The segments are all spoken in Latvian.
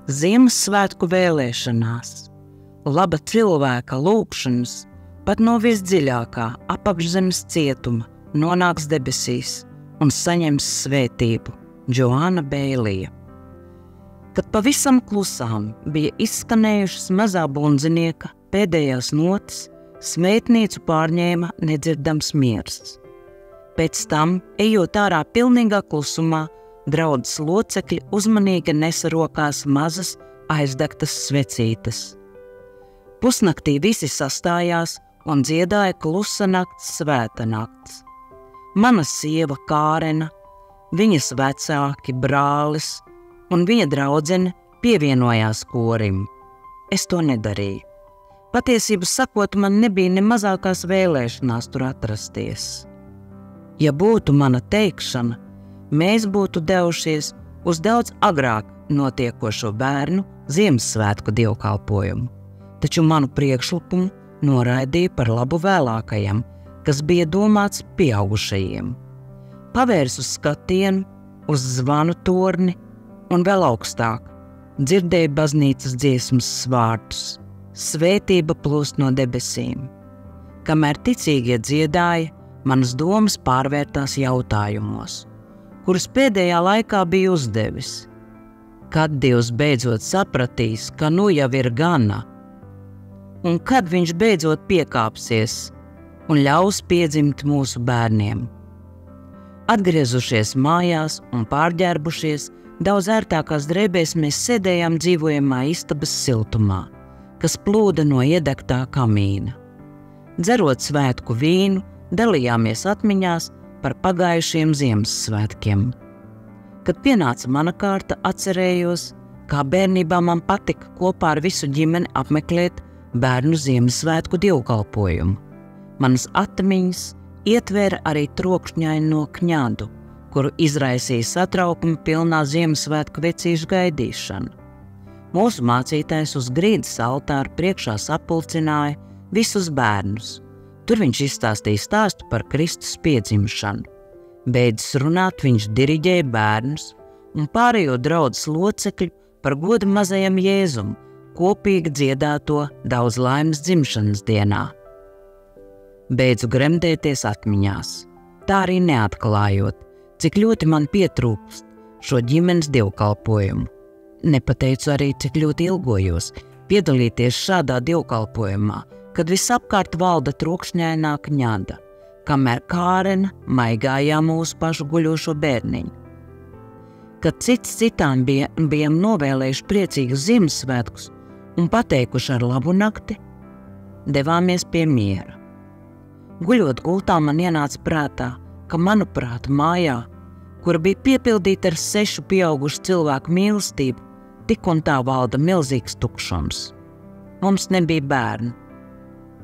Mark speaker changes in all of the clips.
Speaker 1: Ziemassvētku vēlēšanās, laba cilvēka lūgšanas, pat no visdziļākā apakšzemes cietuma nonāks debesīs un saņems svētību. Džoana Beilija. Kad pavisam klusām bija izskanējušas mazā bundzinieka pēdējās notis, svētnīcu pārņēma nedzirdams miers. Pēc tam, ejot ārā pilnīgā klusumā, draudzes locekļi uzmanīgi nesa rokās mazas aizdegtas svecītes. Pusnaktī visi sastājās un dziedāja klusa nakts, svēta nakts. Mana sieva Kārena, viņas vecāki, brālis un viņa draudzene pievienojās korim. Es to nedarīju. Patiesību sakot, man nebija ne mazākās vēlēšanās tur atrasties. Ja būtu mana teikšana, mēs būtu devušies uz daudz agrāk notiekošo bērnu Ziemassvētku dievkalpojumu, taču manu priekšlikumu noraidīja par labu vēlākajam, kas bija domāts pieaugušajiem. Pavērsu skatienu uz zvanu torni un vēl augstāk dzirdēju baznīcas dziesmas vārdus. Svētība plūst no debesīm. Kamēr ticīgie dziedāja, manas domas pārvērtās jautājumos, kurus pēdējā laikā biju uzdevis. Kad Dievs beidzot sapratīs, ka nu jau ir gana, un kad viņš beidzot piekāpsies un ļaus piedzimt mūsu bērniem. Atgriezušies mājās un pārģērbušies, daudz ērtākās drēbēs mēs sēdējām dzīvojamā istabas siltumā, kas plūda no iedegtā kamīna. Dzerot svētku vīnu, dalījāmies atmiņās par pagājušiem Ziemassvētkiem. Kad pienāca mana kārta, atcerējos, kā bērnībā man patika kopā ar visu ģimeni apmeklēt bērnu Ziemassvētku dievkalpojumu. Manas atmiņas ietvēra arī trokšņaino kņadu, kuru izraisīja satraukuma pilnā Ziemassvētku vecīšu gaidīšana. Mūsu mācītājs uz grīdas altāra priekšā sapulcināja visus bērnus. Tur viņš izstāstīja stāstu par Kristus piedzimšanu. Beidzis runāt, viņš diriģēja bērnus un pārējo draudzes locekļu par godu mazajam Jēzum, kopīgi dziedāto daudz laimes dzimšanas dienā. Beidzu gremdēties atmiņās, tā arī neatklājot, cik ļoti man pietrūkst šo ģimenes dievkalpojumu. Nepateicu arī, cik ļoti ilgojos piedalīties šādā dievkalpojumā, kad visapkārt valda trokšņainā kņada, kamēr Kārena maigājā mūsu pašu guļošo bērniņu. Kad cits citām bijām novēlējuši priecīgus Ziemassvētkus un pateikuši ar labu nakti, devāmies pie miera. Guļot gultā man ienāca prātā, ka, manuprāt, mājā, kura bija piepildīta ar 6 pieaugušu cilvēku mīlestību, tik un tā valda milzīgs tukšums. Mums nebija bērnu.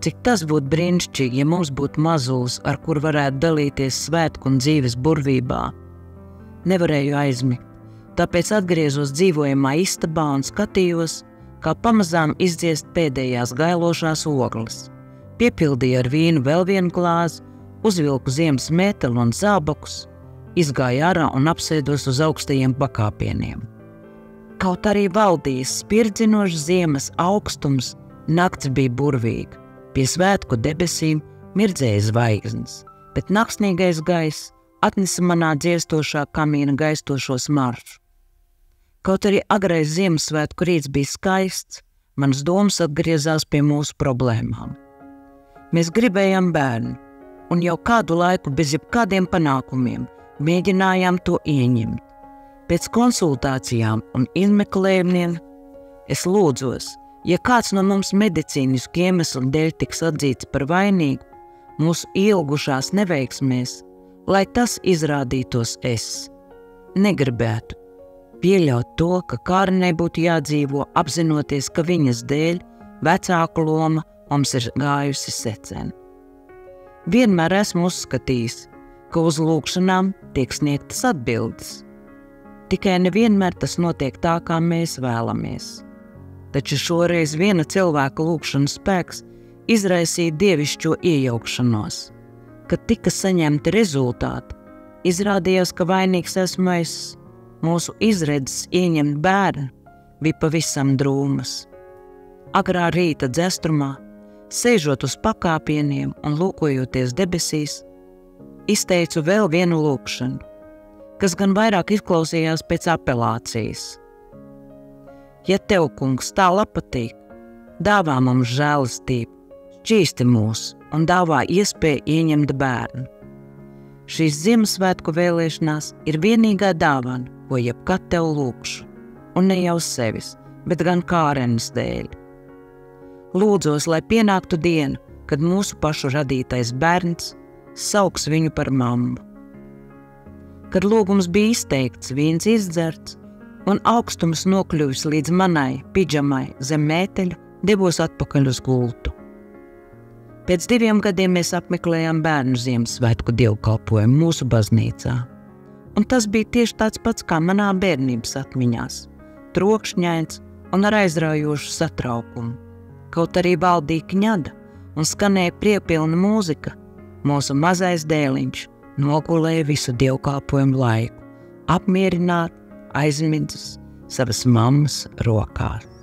Speaker 1: Cik tas būtu brīnišķīgi, ja mums būtu mazulis, ar kur varētu dalīties svētku un dzīves burvībā. Nevarēju aizmigt, tāpēc atgriezos dzīvojamā istabā un skatījos, kā pamazām izdziest pēdējās gailošās ogles. Piepildīju ar vīnu vēl vienu glāzi, uzvilku ziemas mēteli un zābakus, izgāju ārā un apsēdos uz augstajiem pakāpieniem. Kaut arī valdīja spirdzinošs ziemas augstums, nakts bija burvīga. Pie svētku debesīm mirdzēja zvaigznes, bet naktsnīgais gaiss atnesa manā dziestošā kamīna gaistošo smaržu. Kaut arī agrais Ziemassvētku rīts bija skaists, manas domas atgriezās pie mūsu problēmām. Mēs gribējām bērnu, un jau kādu laiku bez jebkādiem panākumiem mēģinājām to ieņemt. Pēc konsultācijām un izmeklējumiem es lūdzos, ja kāds no mums medicīnisku iemeslu dēļ tiks atzīts par vainīgu mūsu ilgušās neveiksmēs, lai tas izrādītos es. Negribētu pieļaut to, ka Kārinai būtu jādzīvo apzinoties, ka viņas dēļ vecāku loma mums ir gājusi secen. Vienmēr esmu uzskatījis, ka uz lūgšanām tiek sniegtas atbildes. Tikai nevienmēr tas notiek tā, kā mēs vēlamies. Taču šoreiz viena cilvēka lūgšanas spēks izraisīja dievišķo iejaukšanos. Kad tika saņemti rezultāti, izrādījās, ka vainīgs esmu es. Mūsu izredzes ieņemt bērnu bija pavisam drūmas. Agrā rīta dzestrumā, sēžot uz pakāpieniem un lūkojoties debesīs, izteicu vēl vienu lūkšanu, kas gan vairāk izklausījās pēc apelācijas. Ja tev, kungs, tā patīk, dāvā mums žēlastību, šķīsti mūs un dāvā iespēju ieņemt bērnu. Šīs Ziemassvētku vēlēšanās ir vienīgā dāvana, ko jebkad tev lūkšu, un ne jau sevis, bet gan Kārenes dēļ. Lūdzos, lai pienāktu diena, kad mūsu pašu radītais bērns sauks viņu par mammu. Kad lūgums bija izteikts, vīns izdzerts, un augstums nokļuvis līdz manai pidžamai zem mēteļa, devos atpakaļ uz gultu. Pēc 2 gadiem mēs apmeklējām bērnu Ziemassvētku dievkalpojumu mūsu baznīcā. Un tas bija tieši tāds pats kā manā bērnības atmiņās, trokšņains un ar aizraujošu satraukumu. Kaut arī valdīja kņada un skanēja priekpilna mūzika, mūsu mazais dēliņš nogulēja visu dievkalpojumu laiku, apmierināti aizmidzis savas mammas rokās.